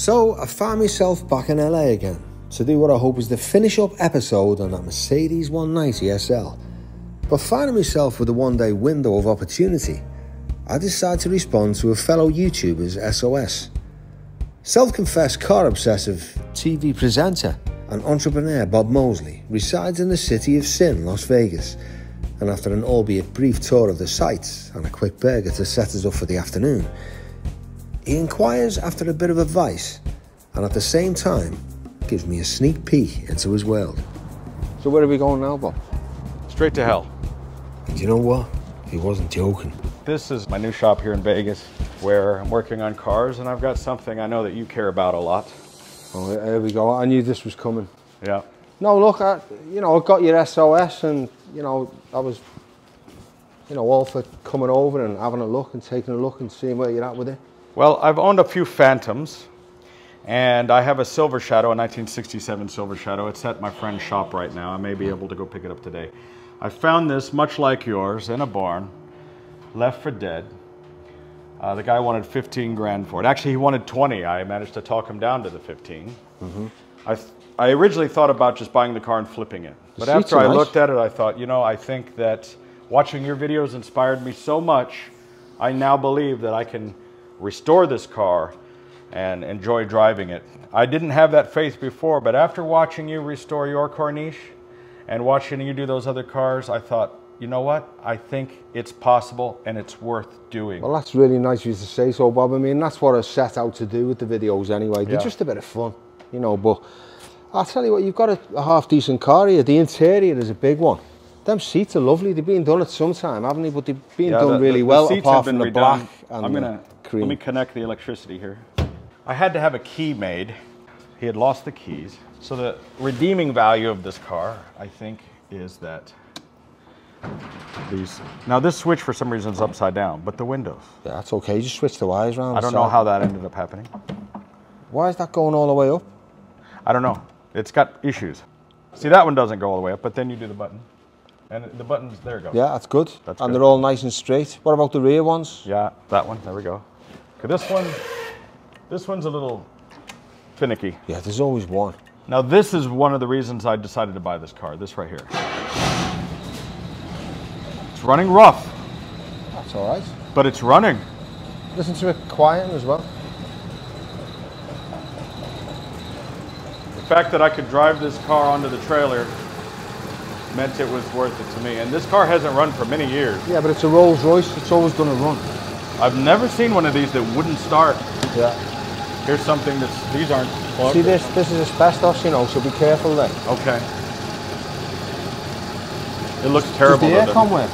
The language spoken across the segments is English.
So I found myself back in LA again to do what I hope is the finish up episode on that Mercedes 190 SL. But finding myself with a one-day window of opportunity, I decided to respond to a fellow YouTuber's SOS. Self-confessed car obsessive TV presenter and entrepreneur Bob Mosley resides in the city of Sin, Las Vegas, and after an albeit brief tour of the sites and a quick burger to set us up for the afternoon, he inquires after a bit of advice and at the same time gives me a sneak peek into his world. So where are we going now, Bob? Straight to hell. And you know what? He wasn't joking. This is my new shop here in Vegas where I'm working on cars, and I've got something I know that you care about a lot. Oh, here we go. I knew this was coming. Yeah. No, look, I got your SOS and, I was, all for coming over and having a look and taking a look and seeing where you're at with it. Well, I've owned a few Phantoms, and I have a Silver Shadow, a 1967 Silver Shadow. It's at my friend's shop right now. I may be able to go pick it up today. I found this, much like yours, in a barn, left for dead. The guy wanted 15 grand for it. Actually, he wanted 20. I managed to talk him down to the 15. Mm-hmm. I originally thought about just buying the car and flipping it. But after I looked at it, I thought, I think that watching your videos inspired me so much, I now believe that I can restore this car and enjoy driving it. I didn't have that faith before, but after watching you restore your Corniche and watching you do those other cars, I thought, you know what? I think it's possible and it's worth doing. Well, that's really nice of you to say so, Bob. I mean, that's what I set out to do with the videos anyway. They're just a bit of fun, but I'll tell you what, you've got a half-decent car here. The interior is a big one. Them seats are lovely. They've been done at some time, haven't they? But they've been done really well, apart from the black and the cream. Let me connect the electricity here. I had to have a key made. He had lost the keys. So the redeeming value of this car, I think, is that now this switch for some reason is upside down, but the windows. Yeah, that's okay. You just switch the wires around. I don't know how that ended up happening. Why is that going all the way up? I don't know. It's got issues. See, that one doesn't go all the way up, but then you do the button. And the buttons, there you go. Yeah, that's good. That's and good. They're all nice and straight. What about the rear ones? Yeah, that one. There we go. Okay, this one's a little finicky. Yeah, there's always one. Now, this is one of the reasons I decided to buy this car. This right here. It's running rough. That's all right. But it's running. Listen to it quiet as well. The fact that I could drive this car onto the trailer meant it was worth it to me. And this car hasn't run for many years. Yeah, but it's a Rolls-Royce. It's always going to run. I've never seen one of these that wouldn't start. Yeah. Here's something these aren't plugged. See, this is asbestos, so be careful there. Okay. It looks terrible. Does the aircon work?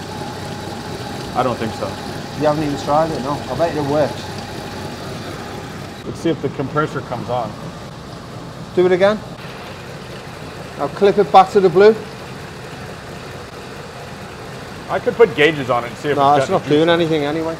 I don't think so. You haven't even tried it, no? I bet it works. Let's see if the compressor comes on. Do it again. Now clip it back to the blue. I could put gauges on it and see if it's not doing anything anyway.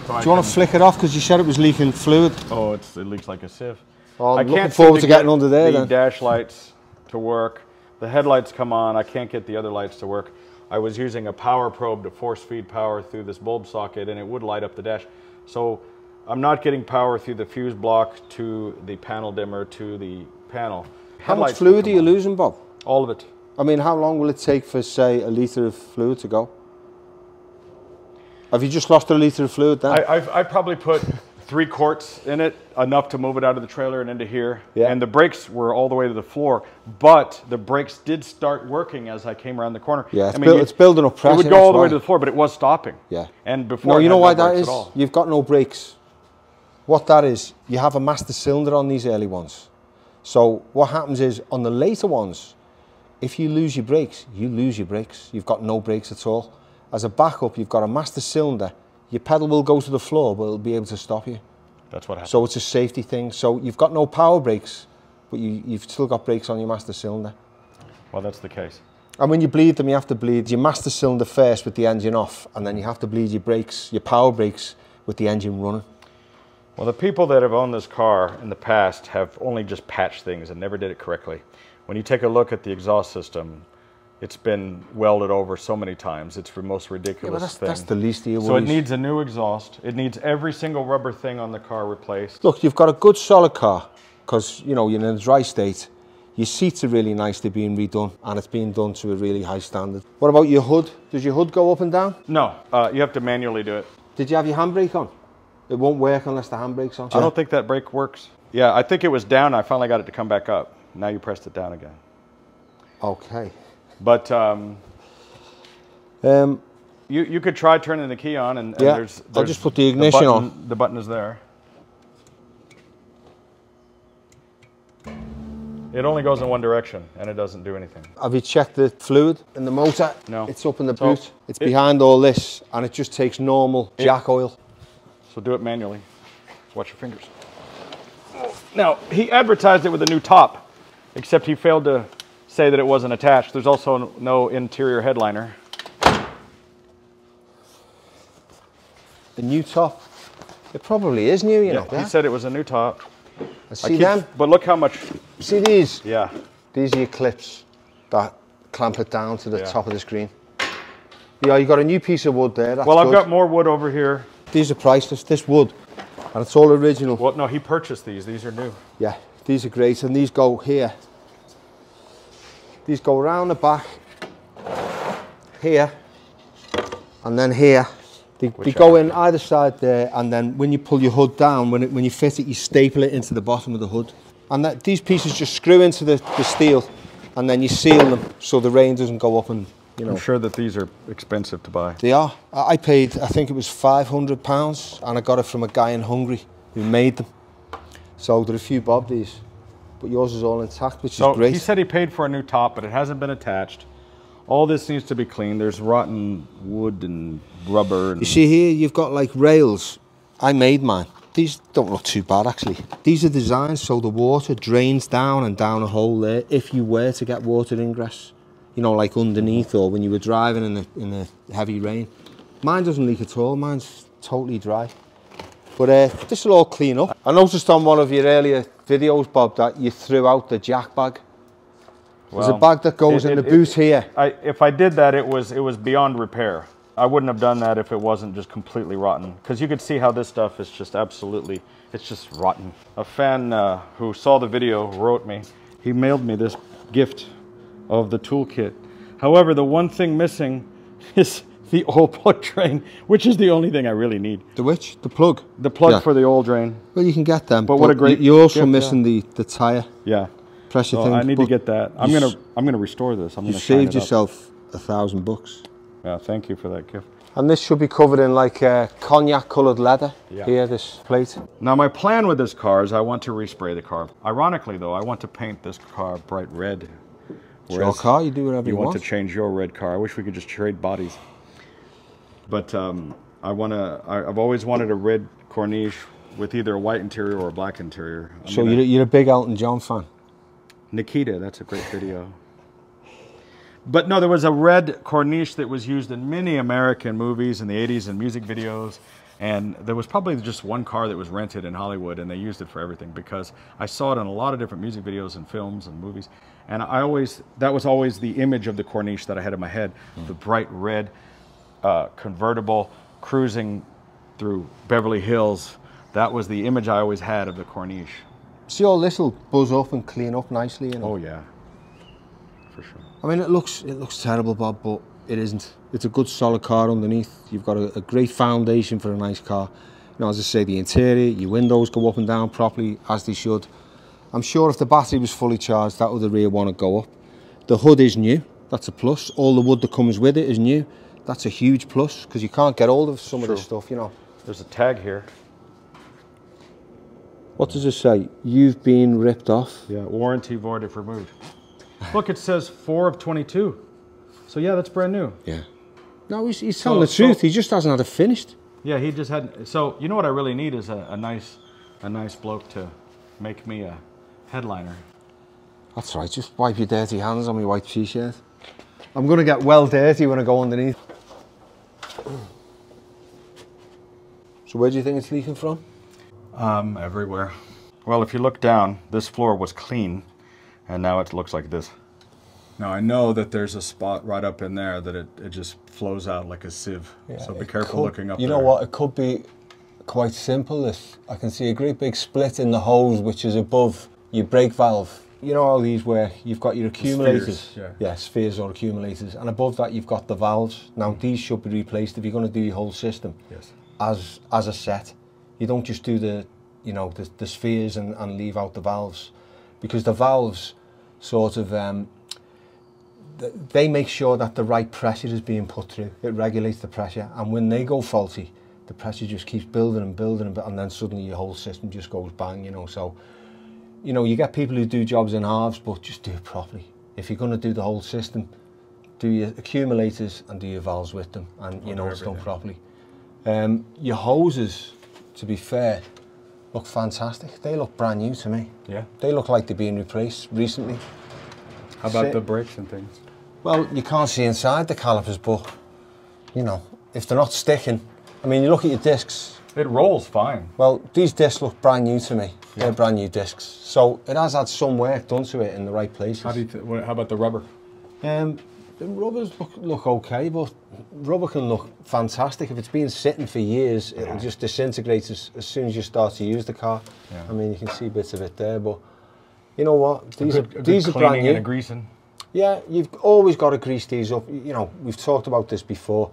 So do you want to flick it off because you said it was leaking fluid? Oh, it leaks like a sieve. Oh, I I'm looking can't forward to getting under there the then. dash lights to work. The headlights come on. I can't get the other lights to work. I was using a power probe to force feed power through this bulb socket, and it would light up the dash. So I'm not getting power through the fuse block to the panel dimmer to the panel. How much fluid are you losing, Bob? All of it. I mean, how long will it take for, say, a litre of fluid to go? Have you just lost a litre of fluid then? I probably put 3 quarts in it, enough to move it out of the trailer and into here. Yeah. And the brakes were all the way to the floor, but the brakes did start working as I came around the corner. Yeah, it's building up pressure. It would go all the way to the floor, but it was stopping. Yeah. And before, no, you know why that is? You've got no brakes. What that is, you have a master cylinder on these early ones. So what happens is, on the later ones, if you lose your brakes, you lose your brakes. You've got no brakes at all. As a backup, you've got a master cylinder. Your pedal will go to the floor, but it'll be able to stop you. That's what happens. So it's a safety thing. So you've got no power brakes, but you've still got brakes on your master cylinder. Well, that's the case. And when you bleed them, you have to bleed your master cylinder first with the engine off, and then you have to bleed your brakes, your power brakes, with the engine running. Well, the people that have owned this car in the past have only just patched things and never did it correctly. When you take a look at the exhaust system, It's been welded over so many times. It's the most ridiculous thing. That's the least of your So worries. it needs a new exhaust. It needs every single rubber thing on the car replaced. Look, you've got a good solid car because, you know, you're in a dry state. Your seats are really nicely being redone and it's being done to a really high standard. What about your hood? Does your hood go up and down? No, you have to manually do it. Did you have your handbrake on? It won't work unless the handbrake's on. I don't think that brake works. Yeah, I think it was down. I finally got it to come back up. Now you pressed it down again. Okay. But you could try turning the key on, and yeah, there's I'll just put the ignition on. The button is there. It only goes in one direction, and it doesn't do anything. Have you checked the fluid in the motor? No. It's up in the boot. It's behind all this, and it just takes normal jack oil. So do it manually. Watch your fingers. Now, he advertised it with a new top, except he failed to say that it wasn't attached. There's also no interior headliner. A new top? It probably is new, you know. He said it was a new top. See them? But look how much. See these? Yeah. These are your clips that clamp it down to the top of the screen. Yeah, you got a new piece of wood there. That's well, I've good. got more wood over here. These are priceless. This wood, and it's all original. Well, no, he purchased these. These are new. Yeah, these are great, and these go here. These go around the back, here, and then here. They go in either side there, and then when you pull your hood down, when you fit it, you staple it into the bottom of the hood. And these pieces just screw into the steel, and then you seal them so the rain doesn't go up and, you know. I'm sure that these are expensive to buy. They are. I paid, I think it was £500, and I got it from a guy in Hungary who made them. So there are a few bob these, but yours is all intact, which is great. He said he paid for a new top, but it hasn't been attached. All this needs to be cleaned. There's rotten wood and rubber. And you see here, you've got like rails. I made mine. These don't look too bad, actually. These are designed so the water drains down and down a hole there if you were to get water ingress. You know, like underneath or when you were driving in the heavy rain. Mine doesn't leak at all. Mine's totally dry. But this will all clean up. I noticed on one of your earlier videos, Bob, that you threw out the jack bag. There's a bag that goes in the boot here. If I did that, it was beyond repair. I wouldn't have done that if it wasn't just completely rotten. Because you could see how this stuff is just absolutely, it's just rotten. A fan who saw the video wrote me. He mailed me this gift of the toolkit. However, the one thing missing is the oil plug drain, which is the only thing I really need. The which? The plug? The plug for the oil drain. Well, you can get them. But what a great You're also gift, missing the tyre. Yeah. Pressure so thing. I need to get that. I'm gonna restore this. You saved yourself $1,000. Yeah, thank you for that gift. And this should be covered in like cognac coloured leather. Yeah. Here, this plate. Now my plan with this car is I want to respray the car. Ironically though, I want to paint this car bright red. It's your car, you do whatever you want. You want to change your red car. I wish we could just trade bodies. But I've always wanted a red Corniche with either a white interior or a black interior. So you're a big Elton John fan? Nikita, that's a great video. But no, there was a red Corniche that was used in many American movies in the 80s and music videos. And there was probably just one car that was rented in Hollywood and they used it for everything because I saw it in a lot of different music videos and films and movies. And that was always the image of the Corniche that I had in my head. The bright red convertible cruising through Beverly Hills. That was the image I always had of the Corniche. See, all this will buzz up and clean up nicely, you know? Oh yeah, for sure. I mean, it looks terrible, Bob, but it isn't. It's a good solid car underneath. You've got a great foundation for a nice car. You know, as I say, the interior, your windows go up and down properly, as they should. I'm sure if the battery was fully charged, that other rear one would go up. The hood is new. That's a plus. All the wood that comes with it is new. That's a huge plus, because you can't get hold of some of this stuff, you know. There's a tag here. What does it say? You've been ripped off. Yeah, warranty void if removed. Look, it says 4 of 22. So yeah, that's brand new. Yeah. No, he's telling the truth. He just hasn't had it finished. Yeah, he just hadn't. So you know what I really need is a nice bloke to make me a headliner. That's right. Just wipe your dirty hands on my white t-shirt. I'm going to get well dirty when I go underneath. So where do you think it's leaking from? Everywhere. Well, if you look down, this floor was clean, and now it looks like this. Now I know that there's a spot right up in there that it just flows out like a sieve. Yeah, so be careful looking up there. You know what, it could be quite simple. I can see a great big split in the hose which is above your brake valve. You know how these where you've got your accumulators, spheres, yeah, spheres or accumulators, and above that you've got the valves. Now these should be replaced if you're going to do your whole system. Yes. As a set. You don't just do the, you know, the spheres and leave out the valves, because the valves sort of they make sure that the right pressure is being put through. It regulates the pressure, and when they go faulty, the pressure just keeps building and building, and then suddenly your whole system just goes bang, you know. So, you know, you get people who do jobs in halves, but just do it properly. If you're going to do the whole system, do your accumulators and do your valves with them, and you know it's done properly. Your hoses, to be fair, look fantastic. They look brand new to me. Yeah. They look like they're being replaced recently. How about the brakes and things? Well, you can't see inside the calipers, but, you know, if they're not sticking, I mean, you look at your discs. It rolls fine. Well, these discs look brand new to me. Yeah. They're brand new discs. So it has had some work done to it in the right places. How about the rubber? The rubbers look okay, but rubber can look fantastic. If it's been sitting for years, it'll just disintegrate as soon as you start to use the car. Yeah. I mean, you can see bits of it there, but you know what? These are brand new. And a greasing. Yeah, you've always got to grease these up. You know, we've talked about this before.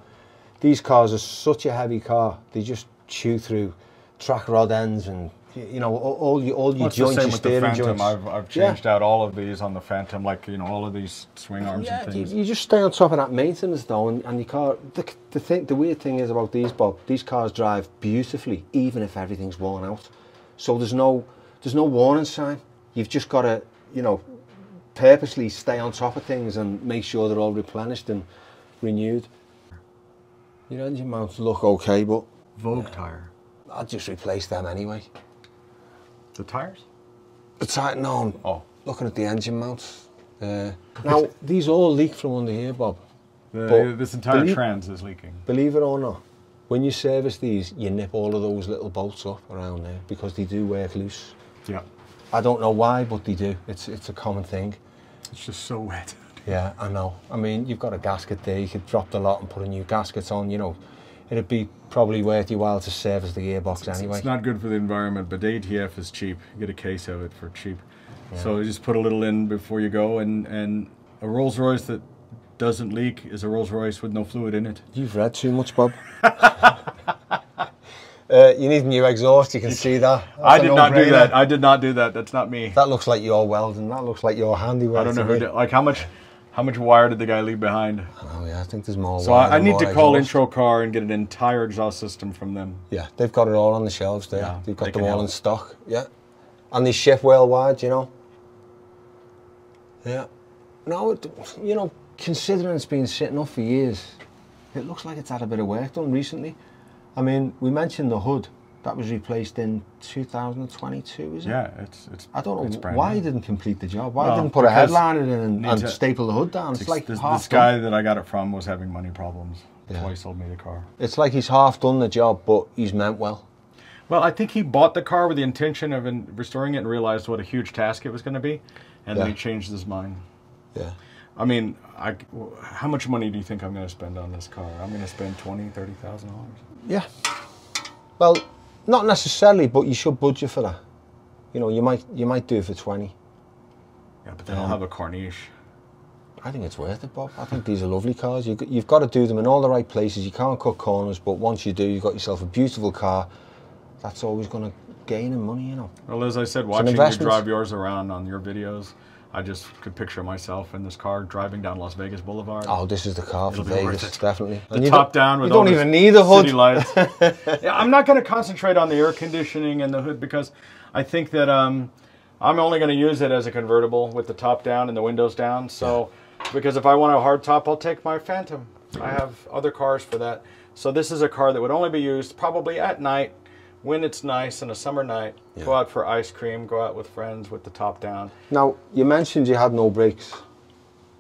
These cars are such a heavy car. They just chew through track rod ends and, you know, all your joints, your steering joints. I've changed out all of these on the Phantom, like, you know, all of these swing arms and things. You just stay on top of that maintenance though, and your car. The weird thing is about these, Bob. These cars drive beautifully, even if everything's worn out. So there's no warning sign. You've just got to, you know, purposely stay on top of things and make sure they're all replenished and renewed. Your engine mounts look okay, but Vogue tire. I'd just replace them anyway. The tires? The tire? No. I'm looking at the engine mounts. Now these all leak from under here, Bob. This entire trans is leaking. Believe it or not, when you service these, you nip all of those little bolts up around there because they do work loose. Yeah. I don't know why, but they do. It's a common thing. It's just so wet. Yeah, I know. I mean, you've got a gasket there. You could drop the lot and put a new gasket on. You know, it'd be probably worth your while to service the gearbox anyway. It's not good for the environment, but the ATF is cheap. You get a case of it for cheap. Yeah. So you just put a little in before you go, and a Rolls-Royce that doesn't leak is a Rolls-Royce with no fluid in it. You've read too much, Bob. You need a new exhaust, you can see that. I did not do that. I did not do that. That's not me. That looks like your welding. That looks like your handiwork. I don't know who did. Like how much wire did the guy leave behind? Oh yeah, I think there's more. So I need to call IntroCar and get an entire exhaust system from them. Yeah, they've got it all on the shelves there. Yeah, they've got them all in stock. Yeah, and they ship worldwide, you know. Yeah. No, you know, considering it's been sitting up for years, it looks like it's had a bit of work done recently. I mean, we mentioned the hood. That was replaced in 2022, is it? Yeah, it's I don't know why he didn't complete the job. Why didn't put a headliner in and staple the hood down? It's like this guy that I got it from was having money problems. That's why he sold me the car. It's like he's half done the job, but he's meant well. Well, I think he bought the car with the intention of restoring it and realized what a huge task it was going to be, and then he changed his mind. Yeah. I mean, how much money do you think I'm going to spend on this car? I'm going to spend $20,000, $30,000. Yeah. Well, not necessarily, but you should budget for that. You know, you might do it for 20. Yeah, but then I'll have a Corniche. I think it's worth it, Bob. I think these are lovely cars. You've got to do them in all the right places. You can't cut corners, but once you do, you've got yourself a beautiful car. That's always going to gain in money, you know. Well, as I said, watching you drive yours around on your videos, I just could picture myself in this car driving down Las Vegas Boulevard. Oh, this is the car for Vegas, definitely. The top down with all the even need a hood. City lights. Yeah, I'm not going to concentrate on the air conditioning and the hood because I think that I'm only going to use it as a convertible with the top down and the windows down. So, because if I want a hard top, I'll take my Phantom. I have other cars for that. So this is a car that would only be used probably at night when it's nice on a summer night. Go out for ice cream, go out with friends with the top down. Now, you mentioned you had no brakes,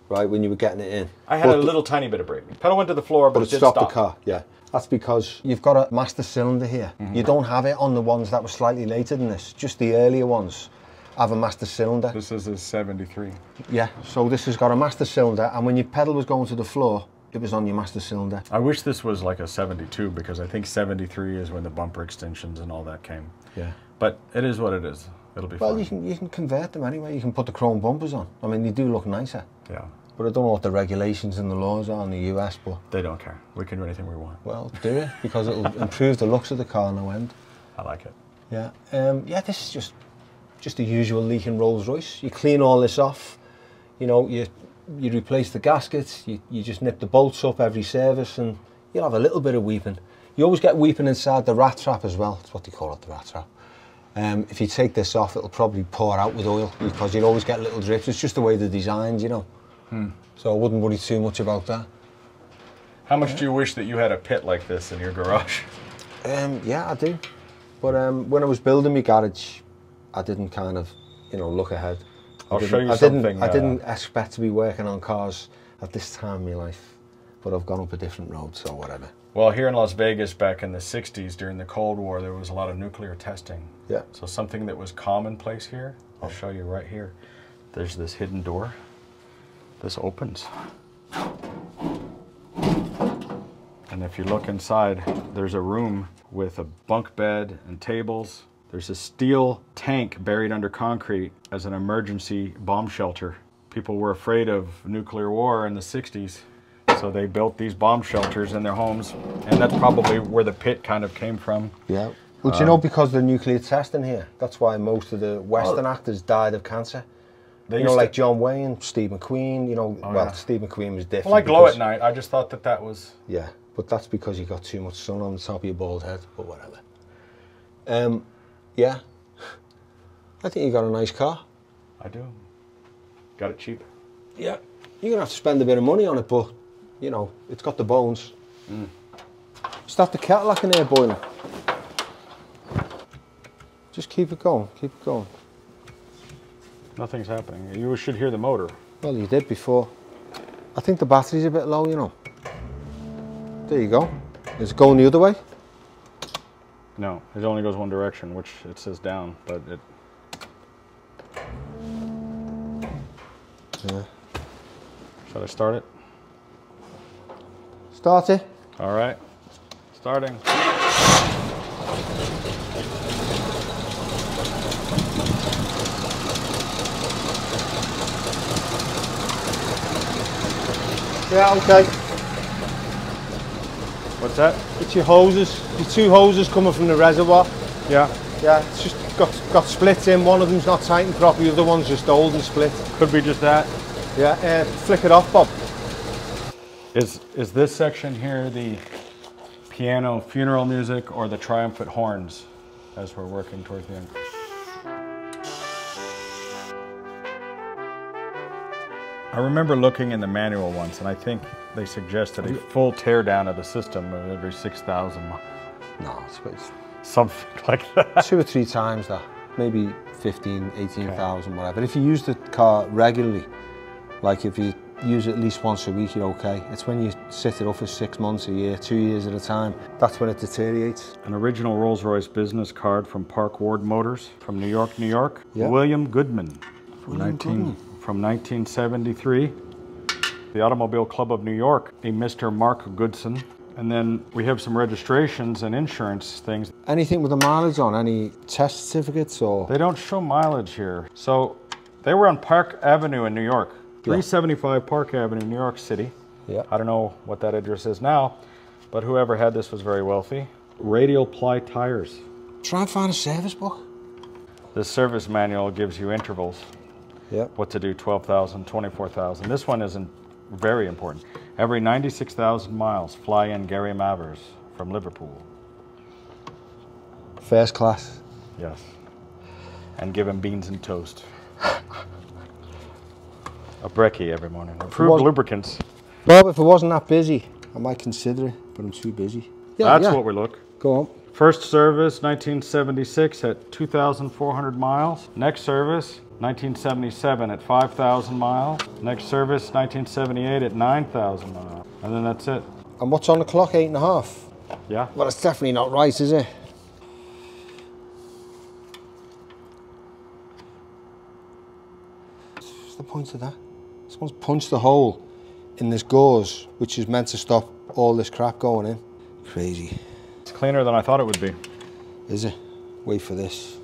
right, when you were getting it in. I had a little tiny bit of brake. Pedal went to the floor, but it did stop. The car, yeah. That's because you've got a master cylinder here. You don't have it on the ones that were slightly later than this, just the earlier ones. have a master cylinder. This is a 73. Yeah, so this has got a master cylinder, and when your pedal was going to the floor, it was on your master cylinder. I wish this was like a 72, because I think 73 is when the bumper extensions and all that came. Yeah. But it is what it is. It'll be fine. Well, you can convert them anyway. You can put the chrome bumpers on. I mean, they do look nicer. Yeah. But I don't know what the regulations and the laws are in the US, but... They don't care. We can do anything we want. Well, do it, because it'll improve the looks of the car no end. I like it. Yeah. Yeah, this is just a usual leaking Rolls-Royce. You clean all this off, you know, you replace the gaskets, you just nip the bolts up every service, and you'll have a little bit of weeping. You always get weeping inside the rat trap as well. That's what they call it, the rat trap. If you take this off, it'll probably pour out with oil, because you'll always get little drips. It's just the way they're designed, you know. So I wouldn't worry too much about that. How much do you wish that you had a pit like this in your garage? Yeah, I do. But when I was building my garage, I didn't kind of, you know, look ahead. I'll show you something. I didn't expect to be working on cars at this time in my life, but I've gone up a different road, so whatever. Well, here in Las Vegas back in the 60s during the Cold War, there was a lot of nuclear testing. Yeah. So something that was commonplace here, I'll show you right here. There's this hidden door. This opens. And if you look inside, there's a room with a bunk bed and tables. There's a steel tank buried under concrete as an emergency bomb shelter. People were afraid of nuclear war in the 60s, so they built these bomb shelters in their homes, and that's probably where the pit kind of came from. Yeah. Well, you know, because of the nuclear testing here, that's why most of the Western actors died of cancer. You know, like John Wayne, Steve McQueen, you know, well, Steve McQueen was different. Well, I glow at night. I just thought that was... Yeah, but that's because you got too much sun on the top of your bald head, but whatever. Yeah. I think you got a nice car. I do. Got it cheap. Yeah. You're going to have to spend a bit of money on it, but, you know, it's got the bones. Start the kettle in there boiling. Just keep it going, keep it going. Nothing's happening. You should hear the motor. Well, you did before. I think the battery's a bit low, you know. There you go. Is it going the other way? No, it only goes one direction, which it says down, but it... Yeah. Should I start it? Start it. All right. Starting. Yeah, okay. What's that? It's your hoses. Your two hoses coming from the reservoir. Yeah. Yeah, it's just got splits in. One of them's not tightened properly, the other one's just old and split. Could be just that. Yeah, flick it off, Bob. Is this section here the piano funeral music or the triumphant horns as we're working towards the end? I remember looking in the manual once, and I think they suggested a full teardown of the system of every 6,000 miles. No, it's Something like that. 2 or 3 times that. Maybe 15, 18,000, whatever. If you use the car regularly, like if you use it at least once a week, you're okay. It's when you sit it up for 6 months, a year, 2 years at a time, that's when it deteriorates. An original Rolls-Royce business card from Park Ward Motors from New York, New York. Yeah. William Goodman from 1973. The Automobile Club of New York, a Mr. Mark Goodson. And then we have some registrations and insurance things. Anything with the mileage on, any test certificates or? They don't show mileage here. So they were on Park Avenue in New York. 375 Park Avenue, New York City. Yeah. I don't know what that address is now, but whoever had this was very wealthy. Radial ply tires. Try and find a service book. This service manual gives you intervals. Yeah. What to do, 12,000, 24,000. This one isn't very important. Every 96,000 miles, fly in Gary Mavers from Liverpool. First class. Yes. And give him beans and toast. A brekkie every morning. Approved lubricants. Bob, if it wasn't that busy, I might consider it, but I'm too busy. Yeah, That's what we look. Go on. First service, 1976 at 2,400 miles. Next service, 1977 at 5,000 miles. Next service, 1978 at 9,000 miles. And then that's it. And what's on the clock, 8.5? Yeah. Well, it's definitely not right, is it? point of that? Someone's punched a hole in this gauze, which is meant to stop all this crap going in. Crazy. It's cleaner than I thought it would be. Is it? Wait for this.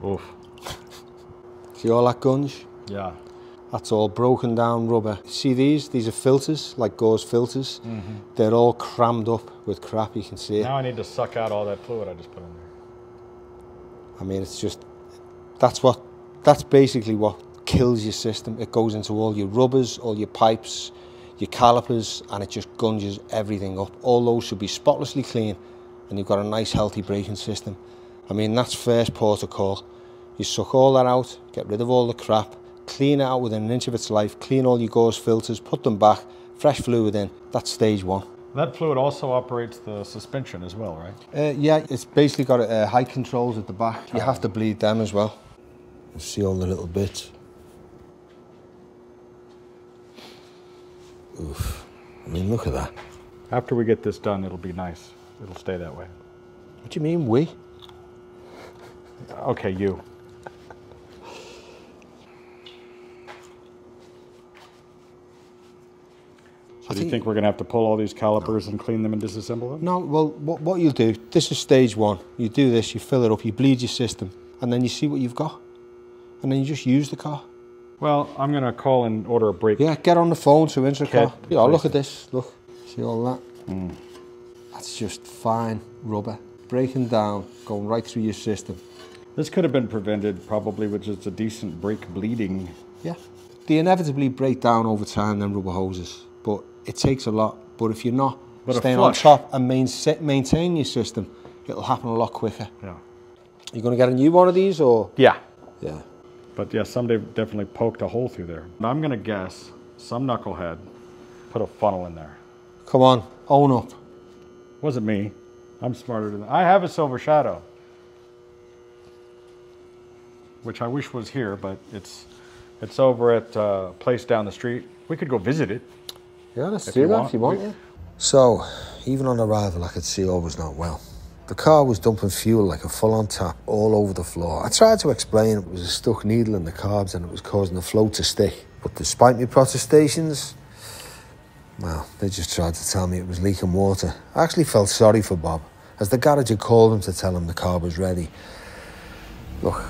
Oof. See all that gunge? Yeah. That's all broken down rubber. See these? These are filters, like gauze filters. They're all crammed up with crap, you can see it. Now I need to suck out all that fluid I just put in there. I mean, it's just, that's basically what kills your system. It goes into all your rubbers, all your pipes, your calipers, and it just gunges everything up. All those should be spotlessly clean, and you've got a nice healthy braking system. I mean, that's first port of call. You suck all that out, get rid of all the crap, clean it out within an inch of its life, clean all your gauze filters, put them back, fresh fluid in. That's stage one. That fluid also operates the suspension as well, right? Yeah, it's basically got height controls at the back. You have to bleed them as well. You see all the little bits. Oof. I mean, look at that. After we get this done, it'll be nice. It'll stay that way. What do you mean, we? Okay, you. So do you think we're going to have to pull all these calipers and clean them and disassemble them? No, well, what you'll do, this is stage one. You do this, you fill it up, you bleed your system, and then you see what you've got. And then you just use the car. Well, I'm going to call and order a brake. Yeah, get on the phone to IntroCar. Yeah, look at this, look. See all that? That's just fine rubber. Breaking down, going right through your system. This could have been prevented probably with just a decent brake bleeding. Yeah. They inevitably break down over time, them rubber hoses. But it takes a lot. But if you're not staying on top and maintain your system, it'll happen a lot quicker. Yeah. You going to get a new one of these, or? Yeah. Yeah. But yeah, somebody definitely poked a hole through there. I'm going to guess some knucklehead put a funnel in there. Come on, own up. Wasn't me. I'm smarter than that. I have a Silver Shadow, which I wish was here, but it's over at a place down the street. We could go visit it. Yeah, let's do that if you want, yeah. So, even on arrival, I could see all was not well. The car was dumping fuel like a full-on tap all over the floor. I tried to explain it was a stuck needle in the carbs and it was causing the float to stick. But despite my protestations, well, they just tried to tell me it was leaking water. I actually felt sorry for Bob, as the garage had called him to tell him the car was ready. Look,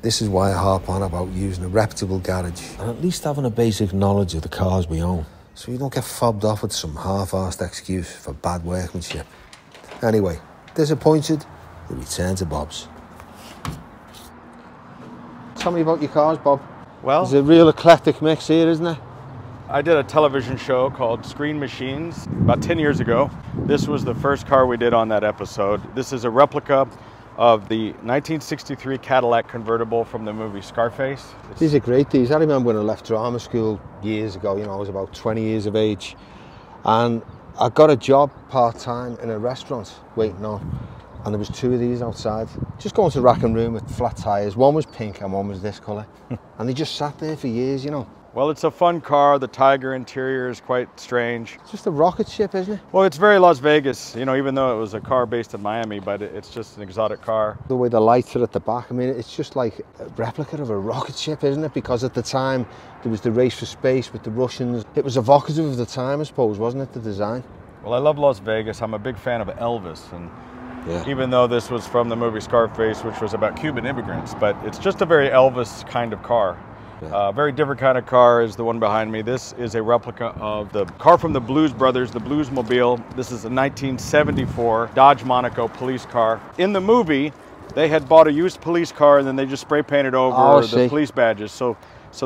this is why I harp on about using a reputable garage and at least having a basic knowledge of the cars we own, so you don't get fobbed off with some half-arsed excuse for bad workmanship. Anyway, disappointed, we return to Bob's. Tell me about your cars, Bob. Well, there's a real eclectic mix here, isn't there? I did a television show called Screen Machines about 10 years ago. This was the first car we did on that episode. This is a replica of the 1963 Cadillac convertible from the movie Scarface. These are great, these. I remember when I left drama school years ago, you know, I was about 20 years of age. And I got a job part-time in a restaurant waiting on. And there was two of these outside, just going to rack and room with flat tyres. One was pink and one was this colour. And they just sat there for years, you know. Well, it's a fun car. The Tiger interior is quite strange. It's just a rocket ship, isn't it? Well, it's very Las Vegas, you know, even though it was a car based in Miami, but it's just an exotic car. The way the lights are at the back, I mean, it's just like a replica of a rocket ship, isn't it? Because at the time, there was the race for space with the Russians. It was evocative of the time, I suppose, wasn't it, the design? Well, I love Las Vegas. I'm a big fan of Elvis, and yeah. Even though this was from the movie Scarface, which was about Cuban immigrants, but it's just a very Elvis kind of car. Yeah. Very different kind of car is the one behind me. This is a replica of the car from the Blues Brothers, the Bluesmobile. This is a 1974 Dodge Monaco police car. In the movie, they had bought a used police car and then they just spray painted over the police badges. So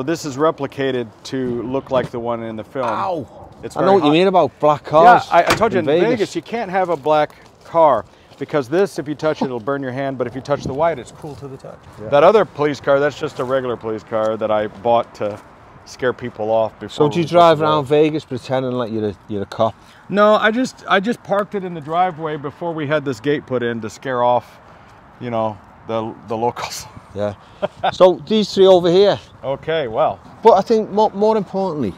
this is replicated to look like the one in the film. Ow! It's I know what you mean about black cars. Yeah, I told you in Vegas, you can't have a black car. Because this, if you touch it, it'll burn your hand, but if you touch the white, it's cool to the touch. Yeah. That other police car, that's just a regular police car that I bought to scare people off before. So do you drive around Vegas pretending like you're a cop? No, I just parked it in the driveway before we had this gate put in to scare off, you know, the locals. Yeah. So these three over here. Okay, well. But I think more importantly,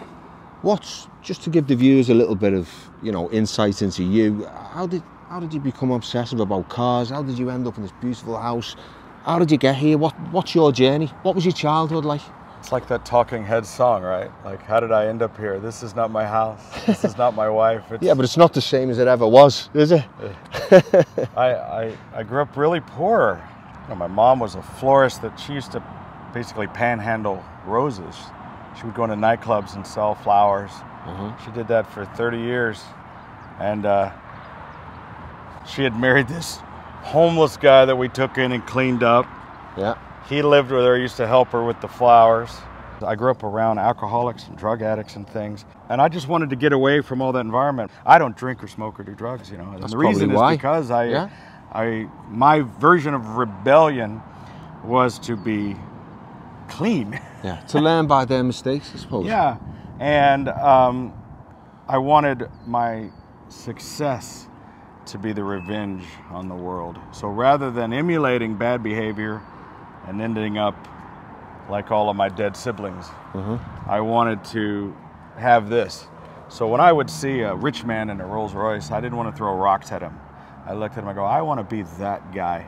just to give the viewers a little bit of, you know, insight into you, how How did you become obsessive about cars? How did you end up in this beautiful house? How did you get here? What's your journey? What was your childhood like? It's like that Talking Heads song, right? Like, how did I end up here? This is not my house. This is not my wife. Yeah, but it's not the same as it ever was, is it? I grew up really poor. You know, my mom was a florist that she used to basically panhandle roses. She would go into nightclubs and sell flowers. She did that for 30 years. And she had married this homeless guy that we took in and cleaned up. Yeah. He lived with her, I used to help her with the flowers. I grew up around alcoholics and drug addicts and things. And I just wanted to get away from all that environment. I don't drink or smoke or do drugs, you know. And the reason is because my version of rebellion was to be clean. Yeah, to learn by their mistakes, I suppose. Yeah, and I wanted my success to be the revenge on the world. So rather than emulating bad behavior and ending up like all of my dead siblings, I wanted to have this. So when I would see a rich man in a Rolls-Royce, I didn't want to throw rocks at him. I looked at him and go, I want to be that guy.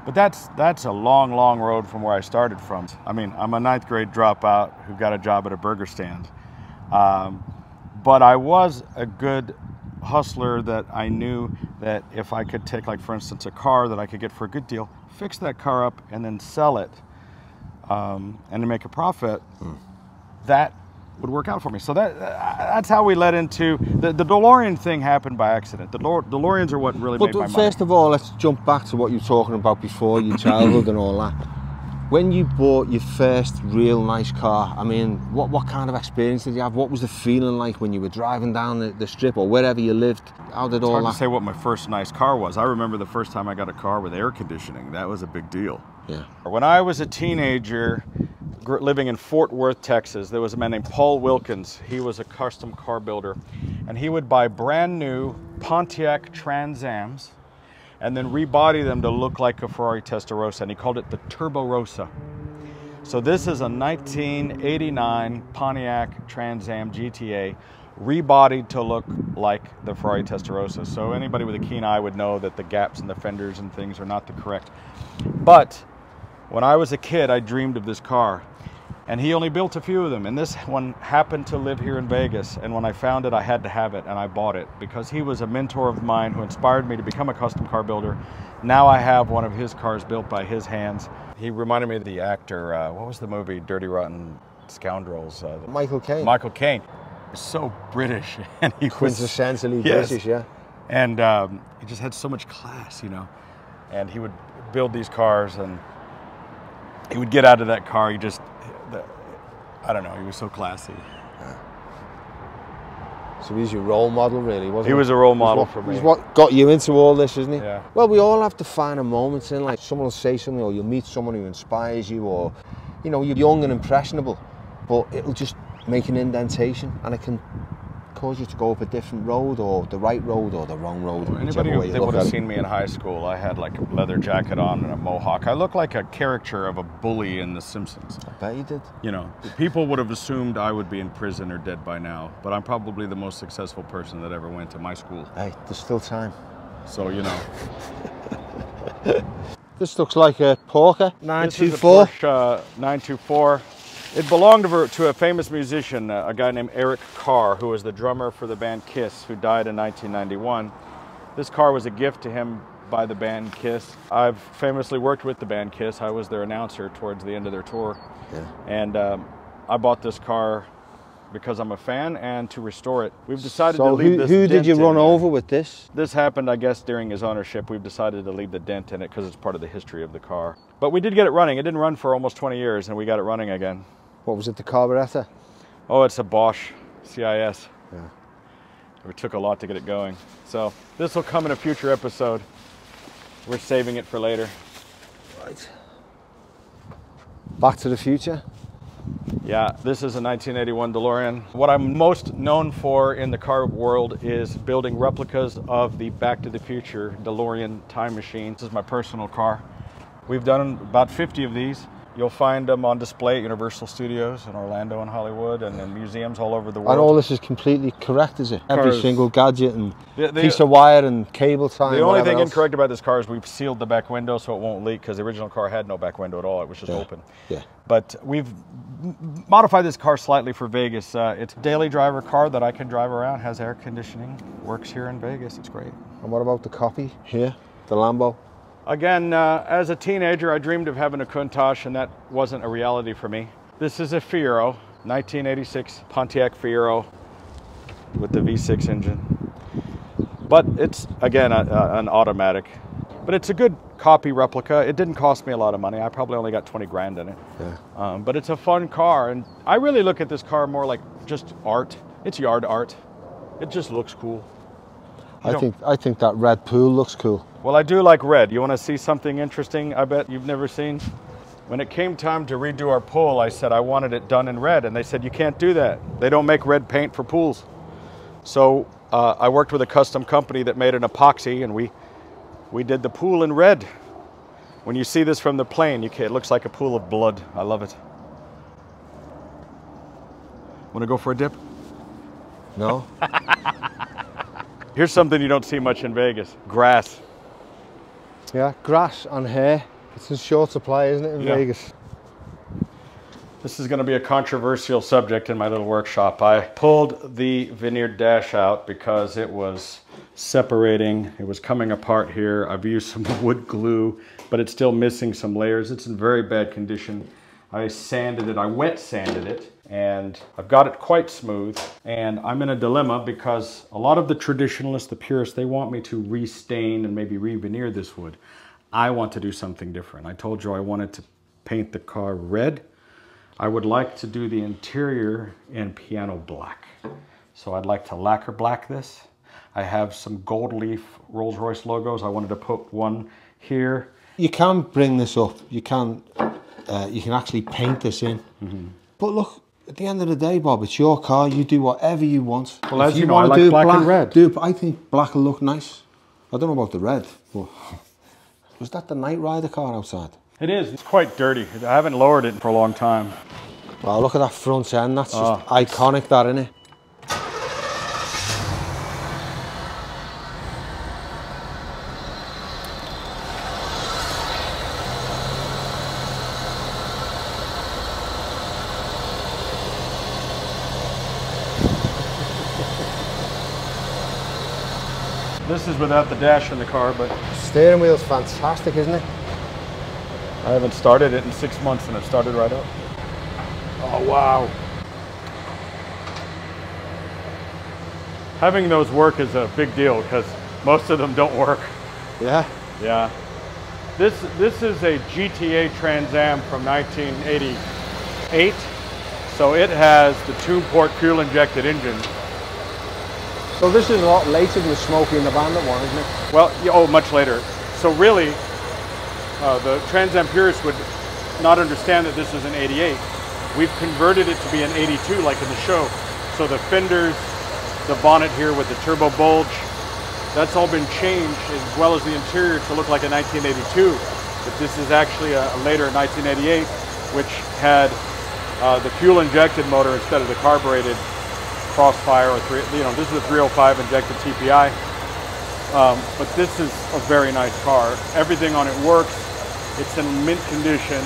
But that's a long, long road from where I started from. I mean, I'm a 9th grade dropout who got a job at a burger stand. But I was a good hustler that I knew that if I could take, like, for instance, a car that I could get for a good deal, fix that car up and then sell it and to make a profit, that would work out for me. So that's how we led into the DeLorean thing. Happened by accident. The DeLoreans are what really made my money. First of all, let's jump back to what you were talking about before, your childhood and all that. When you bought your first real nice car, I mean, what kind of experience did you have? What was the feeling like when you were driving down the strip or wherever you lived? How did all that? It's hard to say what my first nice car was. I remember the first time I got a car with air conditioning. That was a big deal. Yeah. When I was a teenager, living in Fort Worth, Texas, there was a man named Paul Wilkins. He was a custom car builder, and he would buy brand new Pontiac Trans Ams and then rebody them to look like a Ferrari Testarossa, and he called it the Turbo Rossa. So this is a 1989 Pontiac Trans Am GTA, rebodied to look like the Ferrari Testarossa. So anybody with a keen eye would know that the gaps in the fenders and things are not the correct. But when I was a kid, I dreamed of this car, and he only built a few of them, and this one happened to live here in Vegas, and when I found it, I had to have it, and I bought it because he was a mentor of mine who inspired me to become a custom car builder. Now I have one of his cars built by his hands. He reminded me of the actor, what was the movie, Dirty Rotten Scoundrels? Michael Caine. Michael Caine. So British, and he was quintessentially British, yeah. And he just had so much class, you know. And he would build these cars, and he would get out of that car. I don't know, he was so classy. Yeah. So he's your role model, really, wasn't he? He was a role model for me. He's what got you into all this, isn't he? Yeah. Well, we all have defining moments in life. Someone will say something, or you'll meet someone who inspires you, or, you know, you're young and impressionable, but it'll just make an indentation, and it can cause you to go up a different road, or the right road, or the wrong road. Anybody who would have seen me in high school, I had like a leather jacket on and a mohawk. I looked like a caricature of a bully in The Simpsons. I bet you did. You know, people would have assumed I would be in prison or dead by now, but I'm probably the most successful person that ever went to my school. Hey, there's still time. So, you know. This looks like a Porker 924. This is a Porsche 924. It belonged to a famous musician, a guy named Eric Carr, who was the drummer for the band Kiss, who died in 1991. This car was a gift to him by the band Kiss. I've famously worked with the band Kiss. I was their announcer towards the end of their tour. Yeah. And I bought this car because I'm a fan and to restore it. We've decided to leave this dent in. Who did you run over with this? This happened, I guess, during his ownership. We've decided to leave the dent in it because it's part of the history of the car. But we did get it running. It didn't run for almost 20 years, and we got it running again. What was it, the carburetor? Oh, it's a Bosch CIS. Yeah. It took a lot to get it going. So this will come in a future episode. We're saving it for later. Right. Back to the Future. Yeah, this is a 1981 DeLorean. What I'm most known for in the car world is building replicas of the Back to the Future DeLorean time machine. This is my personal car. We've done about 50 of these. You'll find them on display at Universal Studios in Orlando and Hollywood, and in museums all over the world. And all this is completely correct, is it? Every Cars. single gadget and piece of wire and cable tie. The only thing else. incorrect about this car is we've sealed the back window so it won't leak, because the original car had no back window at all. It was just open. Yeah. But we've modified this car slightly for Vegas. It's a daily driver car that I can drive around, has air conditioning, works here in Vegas. It's great. And what about the copy here, the Lambo? Again, as a teenager, I dreamed of having a Countach, and that wasn't a reality for me. This is a Fiero, 1986 Pontiac Fiero with the V6 engine. But it's, again, an automatic. But it's a good copy replica. It didn't cost me a lot of money. I probably only got 20 grand in it. Yeah. But it's a fun car, and I really look at this car more like just art. It's yard art. It just looks cool. I think that red pool looks cool. Well, I do like red. You want to see something interesting I bet you've never seen? When it came time to redo our pool, I said I wanted it done in red, and they said you can't do that. They don't make red paint for pools. So I worked with a custom company that made an epoxy, and we did the pool in red. When you see this from the plane, it looks like a pool of blood. I love it. Want to go for a dip? No. Here's something you don't see much in Vegas: grass. Yeah, grass and hair. It's in short supply, isn't it, in Vegas? This is going to be a controversial subject in my little workshop. I pulled the veneered dash out because it was separating. It was coming apart here. I've used some wood glue, but it's still missing some layers. It's in very bad condition. I sanded it. I wet sanded it, and I've got it quite smooth. And I'm in a dilemma because a lot of the traditionalists, the purists, they want me to restain and maybe re-veneer this wood. I want to do something different. I told you I wanted to paint the car red. I would like to do the interior in piano black. So I'd like to lacquer black this. I have some gold leaf Rolls-Royce logos. I wanted to put one here. You can bring this up. You can actually paint this in. Mm-hmm. But look, at the end of the day, Bob, it's your car. You do whatever you want. Well, as you know, I like black and red. I think black will look nice. I don't know about the red, but was that the Knight Rider car outside? It is. It's quite dirty. I haven't lowered it for a long time. Well, look at that front end. That's just iconic, that, isn't it? This is without the dash in the car, but steering wheel's fantastic, isn't it? I haven't started it in 6 months, and it started right up. Oh, wow. Having those work is a big deal because most of them don't work. Yeah? Yeah. This is a GTA Trans Am from 1988. So it has the two-port fuel-injected engine. So this is a lot later than the Smokey and the Bandit one, isn't it? Well, much later. So really, the Trans Am purists would not understand that this is an 88. We've converted it to be an 82, like in the show. So the fenders, the bonnet here with the turbo bulge, that's all been changed, as well as the interior to look like a 1982. But this is actually a later 1988, which had the fuel-injected motor instead of the carbureted Crossfire, or this is a 305 injected TPI. But this is a very nice car. Everything on it works. It's in mint condition.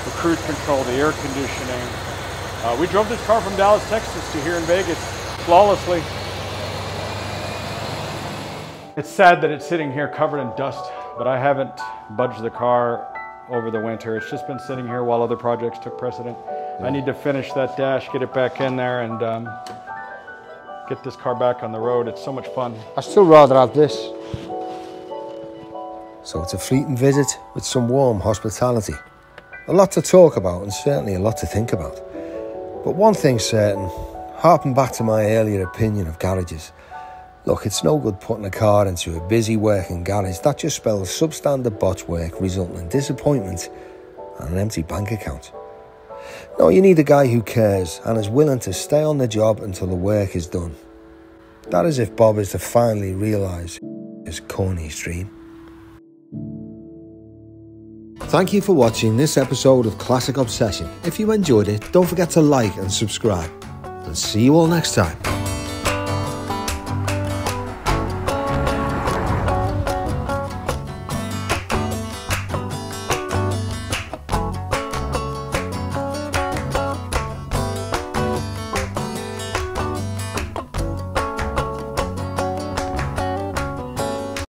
The cruise control, the air conditioning. We drove this car from Dallas, Texas to here in Vegas flawlessly. It's sad that it's sitting here covered in dust, but I haven't budged the car over the winter. It's just been sitting here while other projects took precedent. I need to finish that dash, get it back in there, and get this car back on the road. It's so much fun. I'd still rather have this. So it's a fleeting visit with some warm hospitality. A lot to talk about and certainly a lot to think about. But one thing's certain, harping back to my earlier opinion of garages. Look, it's no good putting a car into a busy working garage. That just spells substandard botch work resulting in disappointment and an empty bank account. No, you need a guy who cares and is willing to stay on the job until the work is done. That is if Bob is to finally realise his Corniche dream. Thank you for watching this episode of Classic Obsession. If you enjoyed it, don't forget to like and subscribe. And see you all next time.